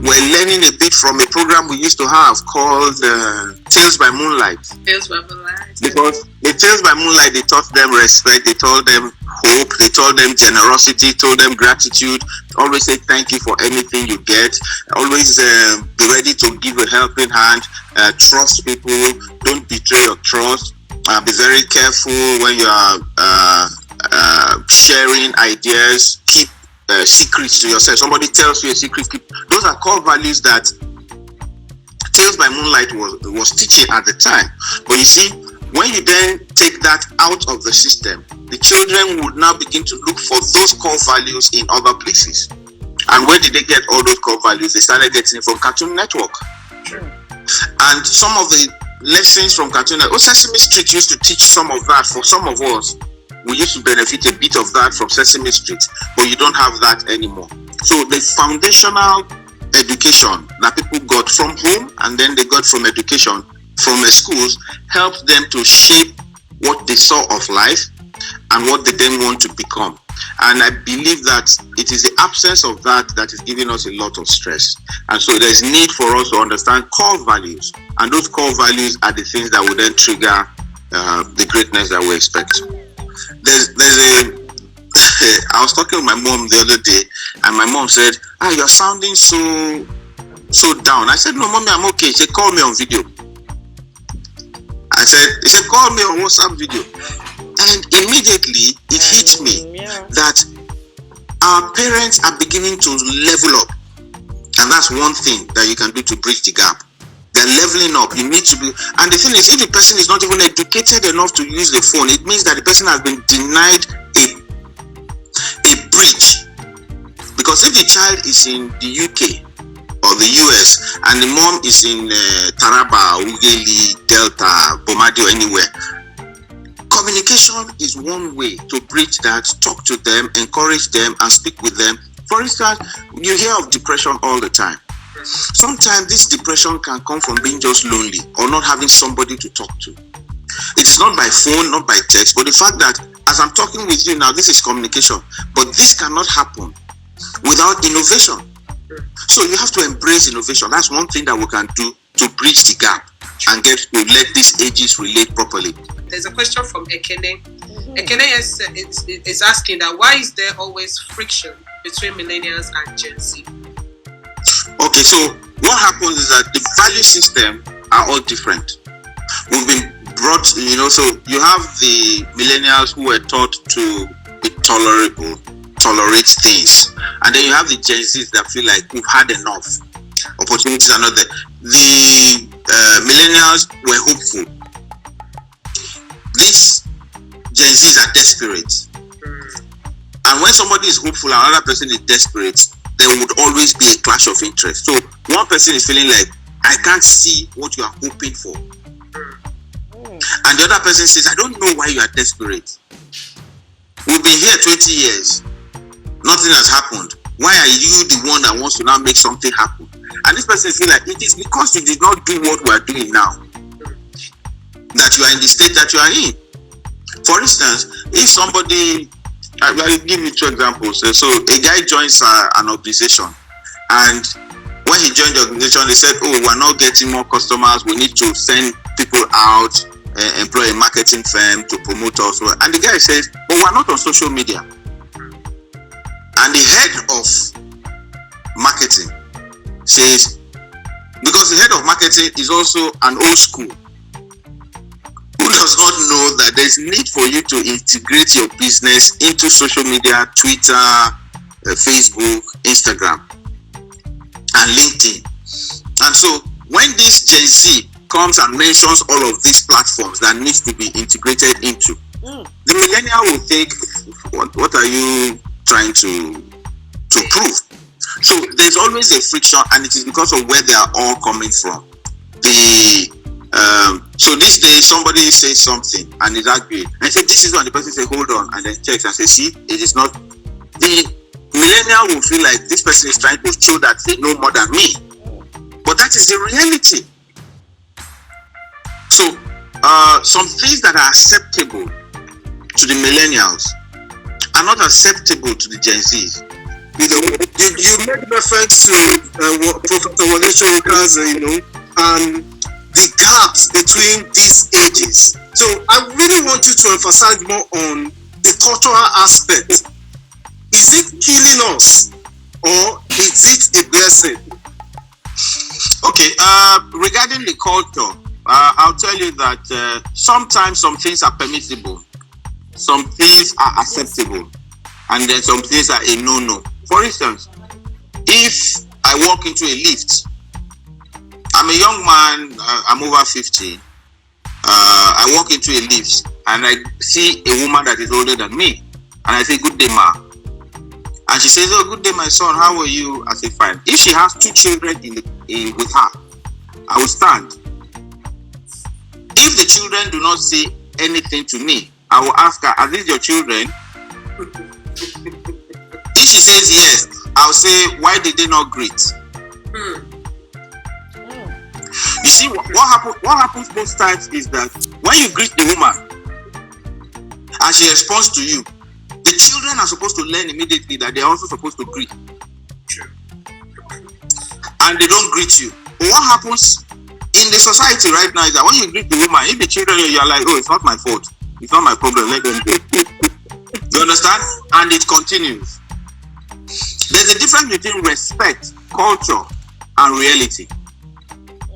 We're learning a bit from a program we used to have called Tales by Moonlight. Tales by Moonlight. Because the Tales by Moonlight, they taught them respect, they taught them hope, they taught them generosity, told them gratitude. Always say thank you for anything you get. Always be ready to give a helping hand. Trust people. Don't betray your trust. Be very careful when you are sharing ideas. Keep secrets to yourself. Somebody tells you a secret. Those are core values that Tales by Moonlight was teaching at the time. But you see, when you then take that out of the system, the children would now begin to look for those core values in other places. And where did they get all those core values? They started getting it from Cartoon Network. Sure. And some of the lessons from Cartoon Network, Sesame Street used to teach some of that for some of us. We used to benefit a bit of that from Sesame Street, but you don't have that anymore. So the foundational education that people got from home and then they got from education from the schools helped them to shape what they saw of life and what they then want to become. And I believe that it is the absence of that that is giving us a lot of stress. And so there's need for us to understand core values, and those core values are the things that will then trigger the greatness that we expect. There's I was talking with my mom the other day, and my mom said, you're sounding so down. I said, no, mommy, I'm okay. She said, call me on video. He said, call me on WhatsApp video. And immediately it hit me that our parents are beginning to level up. And that's one thing that you can do to bridge the gap. They're leveling up. You need to be, and the thing is, if the person is not even educated enough to use the phone, it means that the person has been denied a bridge. Because if the child is in the UK or the US and the mom is in Taraba, Ugeli, Delta, Bomadi, or anywhere, communication is one way to bridge that. Talk to them, encourage them, and speak with them. For instance, you hear of depression all the time. Sometimes this depression can come from being just lonely or not having somebody to talk to. It is not by phone, not by text, but the fact that as I'm talking with you now, this is communication. But this cannot happen without innovation. So you have to embrace innovation. That's one thing that we can do to bridge the gap and get to let these ages relate properly. There's a question from Ekene. Ekene is asking that why is there always friction between millennials and Gen Z? Okay, so what happens is that the value system are all different. We've been brought, so you have the millennials who were taught to be tolerate things, and then you have the Gen Zs that feel like we've had enough. Opportunities are not there. The millennials were hopeful. These Gen Zs are desperate. And when somebody is hopeful and another person is desperate, there would always be a clash of interest. So one person is feeling like, I can't see what you are hoping for. And the other person says, I don't know why you are desperate. We've been here 20 years. Nothing has happened. Why are you the one that wants to now make something happen? And this person feels like it is because you did not do what we are doing now that you are in the state that you are in. For instance, if somebody, I'll give you two examples. So a guy joins an organization, and when he joined the organization, they said, we're not getting more customers. We need to send people out, employ a marketing firm to promote us. And the guy says, we're not on social media. And the head of marketing says, because the head of marketing is also an old school, who does not know that there's need for you to integrate your business into social media, Twitter, Facebook, Instagram, and LinkedIn. And so when this Gen Z comes and mentions all of these platforms that needs to be integrated into, the millennial will think, what are you trying to prove? So there's always a friction, and it is because of where they are all coming from. So this day somebody says something and is arguing, and I say this is when the person says hold on, and then checks and says, see, it is not. The millennial will feel like this person is trying to show that they know more than me, but that is the reality. So some things that are acceptable to the millennials are not acceptable to the Gen Zs. You made reference to Professor Wale Soyinka's, and the gaps between these ages. So I really want you to emphasize more on the cultural aspect. Is it killing us, or is it a blessing? Okay, regarding the culture, I'll tell you that sometimes some things are permissible, some things are acceptable, and then some things are a no-no. For instance, if I walk into a lift, I'm a young man, I'm over 50, I walk into a lift and I see a woman that is older than me, and I say, "Good day, ma." And she says, "Oh, good day, my son, how are you?" I say, "Fine." If she has 2 children with her, I will stand. If the children do not say anything to me, I will ask her, "Are these your children?" If she says yes, I'll say, "Why did they not greet?" You see, what happens most times is that when you greet the woman and she responds to you, the children are supposed to learn immediately that they are also supposed to greet. And they don't greet you. But what happens in the society right now is that when you greet the woman, if the children, you're like, "Oh, it's not my fault. It's not my problem. Let them go." You understand? And it continues. There's a difference between respect, culture, and reality.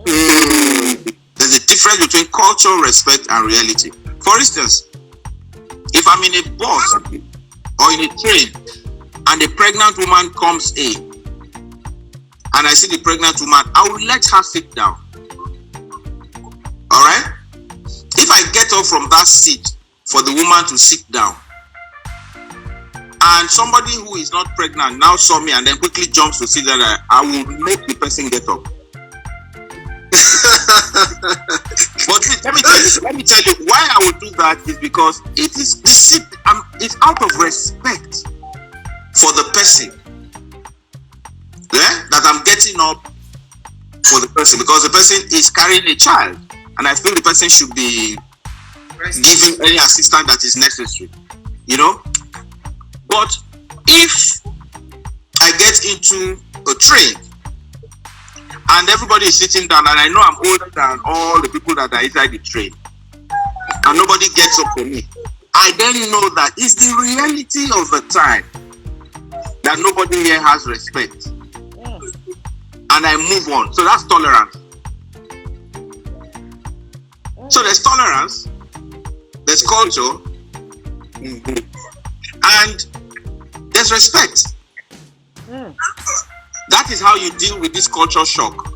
There's a difference between culture, respect, and reality. For instance, if I'm in a bus or in a train and a pregnant woman comes in and I see the pregnant woman, I will let her sit down. Alright? If I get up from that seat for the woman to sit down, and somebody who is not pregnant now saw me and then quickly jumps to sit down, I will make the person get up. But let me tell you why I would do that is because it's out of respect for the person, that I'm getting up for the person, because the person is carrying a child and I feel the person should be given any assistance that is necessary, But if I get into a train and everybody is sitting down and I know I'm older than all the people that are inside the train and nobody gets up for me, I then know that it's the reality of the time that nobody here has respect. And I move on. So that's tolerance. So there's tolerance, there's culture, and there's respect. That is how you deal with this culture shock.